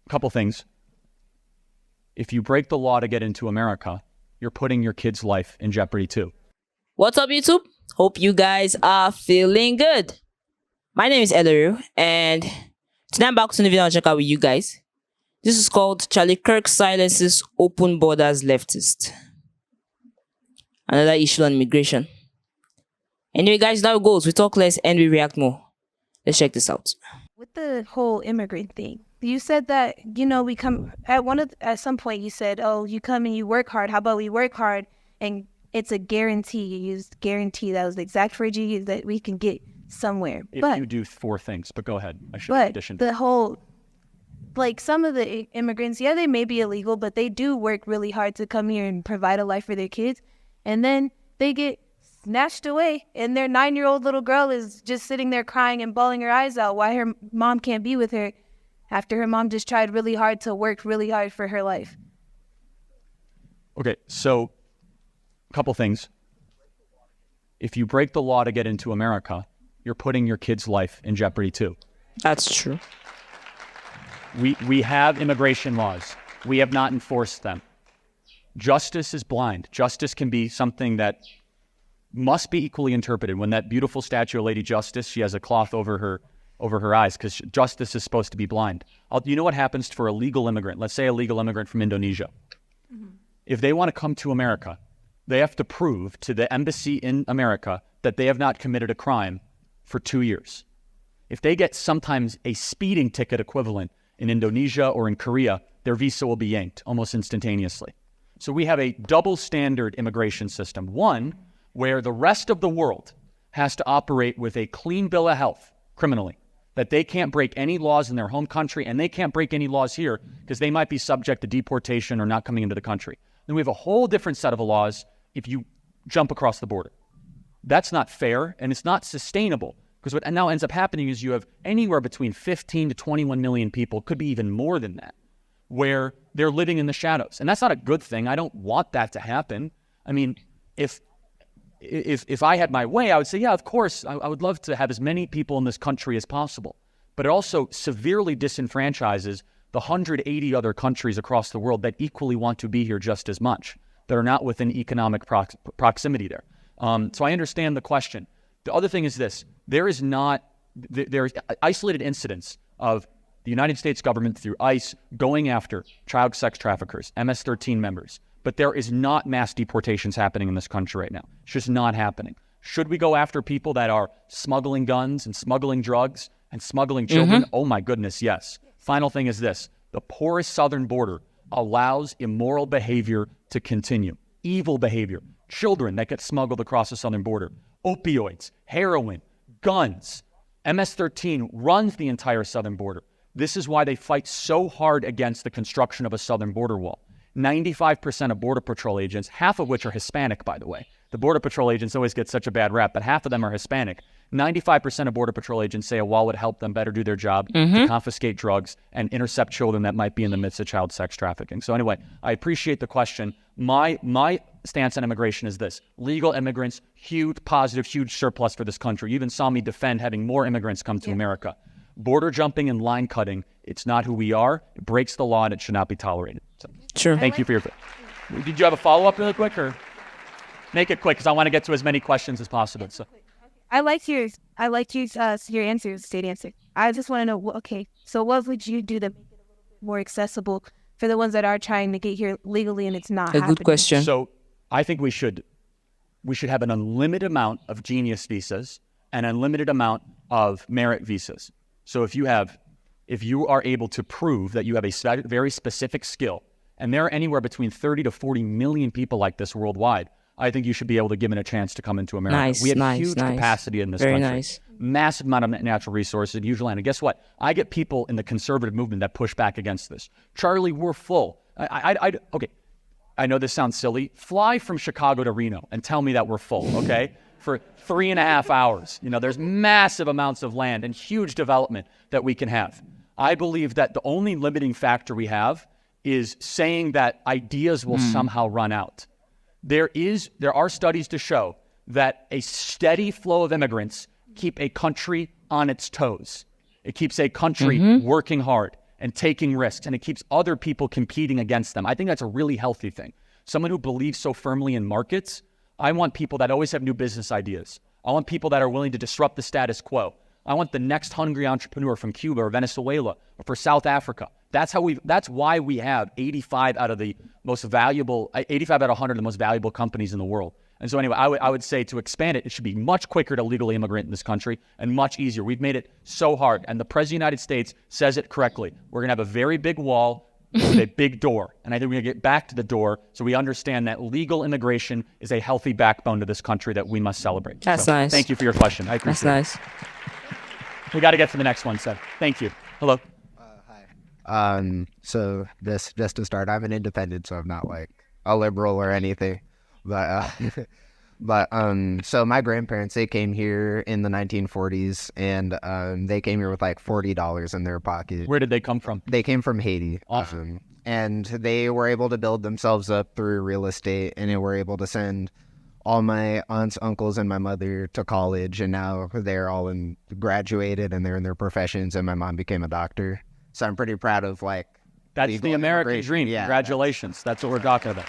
couple things. If you break the law to get into America, you're putting your kid's life in jeopardy too. What's up, YouTube? Hope you guys are feeling good. My name is Elaru, and today I'm back to the video I'll check out with you guys. This is called Charlie Kirk Silences Open Borders Leftist. Another issue on immigration. Anyway, guys, now it goes. We talk less and we react more. Let's check this out. With the whole immigrant thing, you said that, we come at some point you said, oh, you come and you work hard. How about we work hard and it's a guarantee. You used guarantee. That was the exact phrase you used, that we can get somewhere. If but you do four things, but go ahead. I should but addition. the whole, like some of the immigrants, yeah, they may be illegal, but they do work really hard to come here and provide a life for their kids. And then they get snatched away, and their 9-year-old little girl is just sitting there crying and bawling her eyes out why her mom can't be with her after her mom just tried really hard to work really hard for her life. Okay, so a couple things. If you break the law to get into America, you're putting your kid's life in jeopardy too. That's true. We have immigration laws. We have not enforced them. Justice is blind. Justice can be something that must be equally interpreted. When that beautiful statue of Lady Justice, she has a cloth over her eyes because justice is supposed to be blind. You know what happens for a legal immigrant? Let's say a legal immigrant from Indonesia. Mm-hmm. If they want to come to America, they have to prove to the embassy in America that they have not committed a crime for 2 years. If they get sometimes a speeding ticket equivalent in Indonesia or in Korea, their visa will be yanked almost instantaneously. So we have a double standard immigration system. One, where the rest of the world has to operate with a clean bill of health criminally, that they can't break any laws in their home country and they can't break any laws here because they might be subject to deportation or not coming into the country. Then we have a whole different set of laws if you jump across the border. That's not fair and it's not sustainable, because what now ends up happening is you have anywhere between 15 to 21 million people, could be even more than that, where they're living in the shadows. And that's not a good thing. I don't want that to happen. I mean, if I had my way, I would say, yeah, of course, I would love to have as many people in this country as possible. But it also severely disenfranchises the 180 other countries across the world that equally want to be here just as much, that are not within economic proximity there. So I understand the question. The other thing is this. There's isolated incidents of the United States government through ICE going after child sex traffickers, MS-13 members. But there is not mass deportations happening in this country right now. It's just not happening. Should we go after people that are smuggling guns and smuggling drugs and smuggling children? Mm-hmm. Oh my goodness, yes. Final thing is this. The porous southern border allows immoral behavior to continue. Evil behavior. Children that get smuggled across the southern border. Opioids, heroin, guns. MS-13 runs the entire southern border. This is why they fight so hard against the construction of a southern border wall. 95% of Border Patrol agents, half of which are Hispanic, by the way. The Border Patrol agents always get such a bad rap, but half of them are Hispanic. 95% of Border Patrol agents say a wall would help them better do their job, to confiscate drugs and intercept children that might be in the midst of child sex trafficking. So anyway, I appreciate the question. My stance on immigration is this. Legal immigrants, huge positive, huge surplus for this country. You even saw me defend having more immigrants come to America. Border jumping and line cutting, it's not who we are. It breaks the law and it should not be tolerated. So, sure. Thank you for your... Did you have a follow-up really quick, or make it quick because I want to get to as many questions as possible. So I liked your answer, state answer. I just want to know, okay, so what would you do to make it a little bit more accessible for the ones that are trying to get here legally and it's not happening? Good question. So I think we should have an unlimited amount of genius visas and an unlimited amount of merit visas. So if you are able to prove that you have a very specific skill, and there are anywhere between 30 to 40 million people like this worldwide, I think you should be able to give them a chance to come into America. We have huge capacity in this country. Nice. Massive amount of natural resources and huge land. And guess what? I get people in the conservative movement that push back against this. Charlie, we're full. Okay, I know this sounds silly. Fly from Chicago to Reno and tell me that we're full, okay? For 3.5 hours. There's massive amounts of land and huge development that we can have. I believe that the only limiting factor we have is saying that ideas will somehow run out. There are studies to show that a steady flow of immigrants keep a country on its toes. It keeps a country working hard. and taking risks, and it keeps other people competing against them. I think that's a really healthy thing. Someone who believes so firmly in markets, I want people that always have new business ideas. I want people that are willing to disrupt the status quo. I want the next hungry entrepreneur from Cuba or Venezuela or for South Africa. That's why we have 85 out of 100 of the most valuable companies in the world. And so anyway, I would say to expand it, it should be much quicker to legally immigrate in this country and much easier. We've made it so hard. And the President of the United States says it correctly. We're going to have a very big wall with a big door. And I think we're going to get back to the door so we understand that legal immigration is a healthy backbone to this country that we must celebrate. That's nice. Thank you for your question. I appreciate That's nice. We got to get to the next one, Seth. Thank you. Hello. Hi. So just to start, I'm an independent, so I'm not like a liberal or anything. But so my grandparents, they came here in the 1940s, and they came here with like $40 in their pocket. Where did they come from? They came from Haiti. Awesome. And they were able to build themselves up through real estate, and they were able to send all my aunts, uncles, and my mother to college, and now they're all graduated and they're in their professions, and my mom became a doctor. So I'm pretty proud of like that's legal the American immigration. dream. Yeah, Congratulations. That's what we're talking about.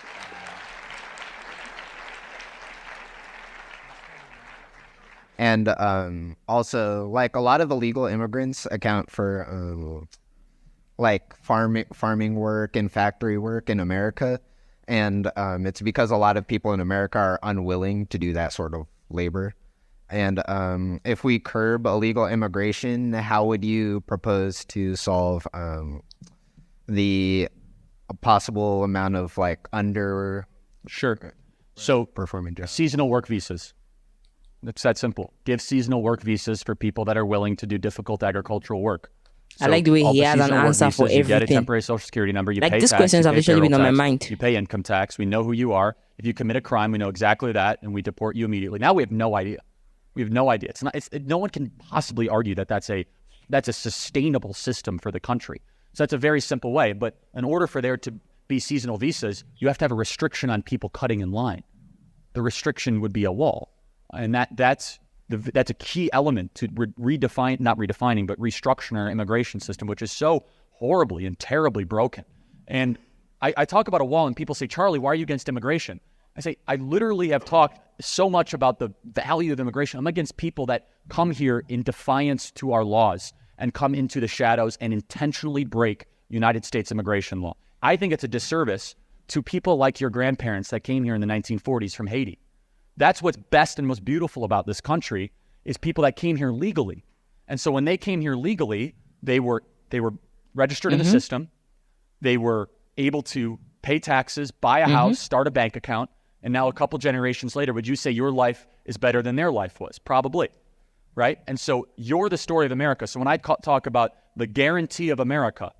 And also, like a lot of illegal immigrants account for like farming work and factory work in America. And it's because a lot of people in America are unwilling to do that sort of labor. And if we curb illegal immigration, how would you propose to solve the possible amount of like Sure. So performing jobs? Seasonal work visas. It's that simple. Give seasonal work visas for people that are willing to do difficult agricultural work. I like the way all he has an seasonal work answer for visas, You get a everything. temporary social security number. You Like, pay these tax, questions you have pay literally been payroll on my tax, mind. You pay income tax. We know who you are. If you commit a crime, we know exactly that, and we deport you immediately. Now we have no idea. We have no idea. No one can possibly argue that that's a sustainable system for the country. So that's a very simple way. But in order for there to be seasonal visas, you have to have a restriction on people cutting in line. The restriction would be a wall, and that's a key element to restructuring our immigration system, which is so horribly and terribly broken. And I talk about a wall, and people say, Charlie, why are you against immigration? I say, I literally have talked so much about the value of immigration. I'm against people that come here in defiance to our laws and come into the shadows and intentionally break United States immigration law. I think it's a disservice to people like your grandparents that came here in the 1940s from Haiti. That's what's best and most beautiful about this country is people that came here legally. And so when they came here legally, they were registered in the system. They were able to pay taxes, buy a house, start a bank account. And now a couple generations later, would you say your life is better than their life was? Probably, right? And so you're the story of America. So when I talk about the guarantee of America,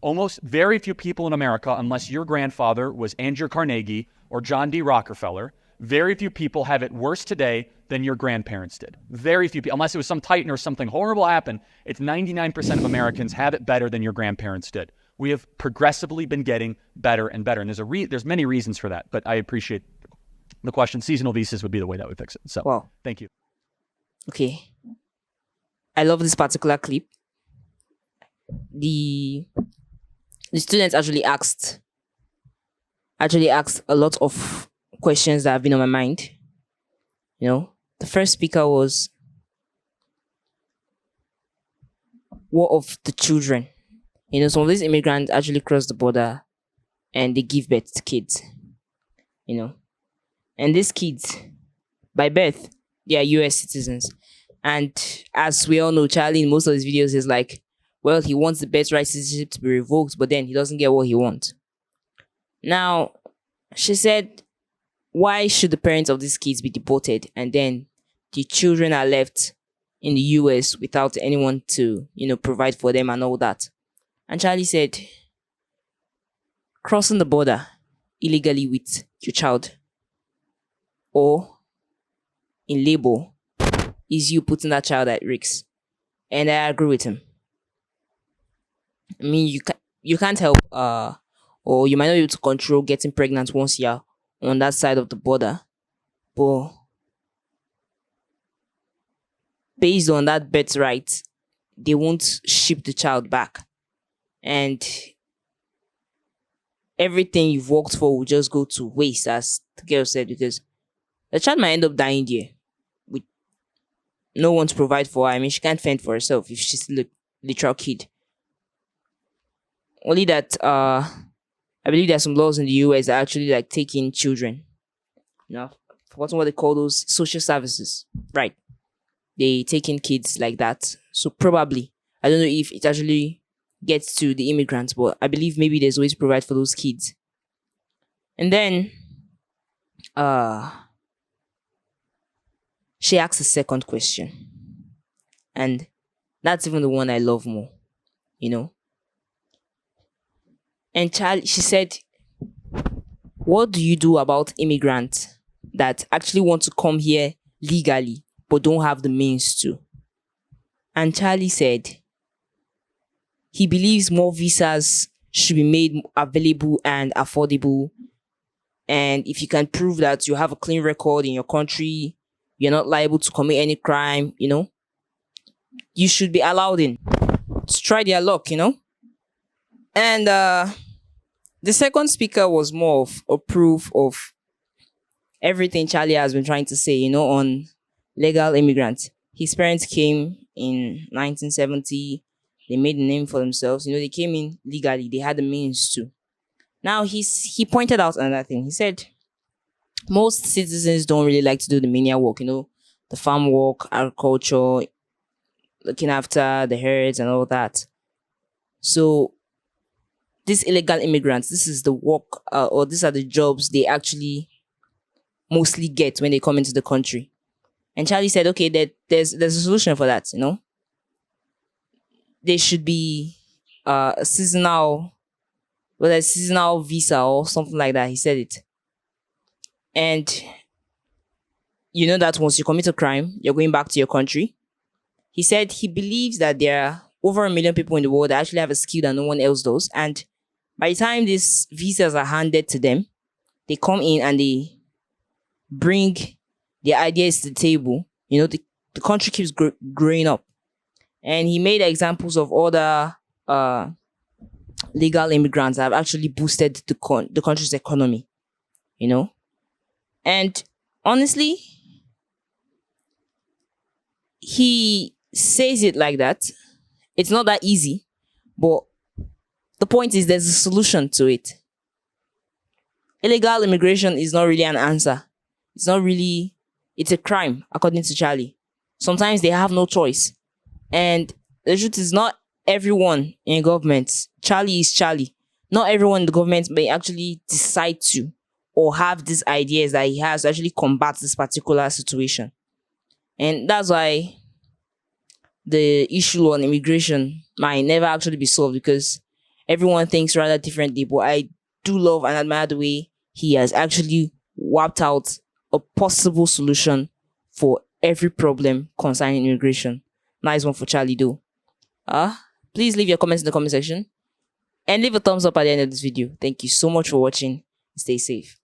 almost very few people in America, unless your grandfather was Andrew Carnegie or John D. Rockefeller, very few people have it worse today than your grandparents did. Very few people, unless it was some titan or something horrible happened, it's 99% of Americans have it better than your grandparents did. We have progressively been getting better and better. And there's many reasons for that, but I appreciate the question. Seasonal visas would be the way that would fix it. So, Wow. Thank you. Okay. I love this particular clip. The students actually asked a lot of questions that have been on my mind. You know, the first speaker was, what of the children? You know, some of these immigrants actually cross the border and they give birth to kids. You know, and these kids, by birth, they are US citizens. And as we all know, Charlie in most of his videos is like, well, he wants the birthright citizenship to be revoked, but then he doesn't get what he wants. Now, she said, why should the parents of these kids be deported and then the children are left in the US without anyone to, provide for them and all that? And Charlie said, crossing the border illegally with your child or in labor is you putting that child at risk. And I agree with him. I mean, you can't help, or you might not be able to control getting pregnant once you're on that side of the border. But based on that birthright, they won't ship the child back. and everything you've worked for will just go to waste, as the girl said, because the child might end up dying there with no one to provide for her. I mean, she can't fend for herself if she's still a literal kid. Only that I believe there's some laws in the US that actually like take in children. You know, forgotten what they call those, social services. Right. They take in kids like that. So probably, I don't know if it actually gets to the immigrants, but I believe maybe there's ways to provide for those kids. And then she asks a second question. And that's even the one I love more, you know. And she said, what do you do about immigrants that actually want to come here legally but don't have the means to? And Charlie said he believes more visas should be made available and affordable. And if you can prove that you have a clean record in your country, you're not liable to commit any crime, you know, you should be allowed in to try their luck, you know. And the second speaker was more of a proof of everything Charlie has been trying to say, you know, on legal immigrants. His parents came in 1970. They made a name for themselves. You know, they came in legally. They had the means to. Now, he pointed out another thing. He said, most citizens don't really like to do the menial work, you know, the farm work, agriculture, looking after the herds and all that. So these illegal immigrants, this is the work, or these are the jobs they actually mostly get when they come into the country. And Charlie said, okay, there's a solution for that, you know. There should be a seasonal visa or something like that. He said it. And you know that once you commit a crime, you're going back to your country. He said he believes that there are over 1 million people in the world that actually have a skill that no one else does. And by the time these visas are handed to them, they come in and they bring their ideas to the table. You know, the country keeps growing up. And he made examples of other legal immigrants that have actually boosted the country's economy, you know. And honestly, he says it like that. It's not that easy, but the point is there's a solution to it. Illegal immigration is not really an answer. It's a crime, according to Charlie. Sometimes they have no choice. And the truth is, not everyone in government, Charlie is Charlie. Not everyone in the government may actually decide to or have these ideas that he has to actually combat this particular situation. And that's why the issue on immigration might never actually be solved, because everyone thinks rather differently. But I do love and admire the way he has actually worked out a possible solution for every problem concerning immigration. Nice one for Charlie though. Please leave your comments in the comment section and leave a thumbs up at the end of this video. Thank you so much for watching. Stay safe.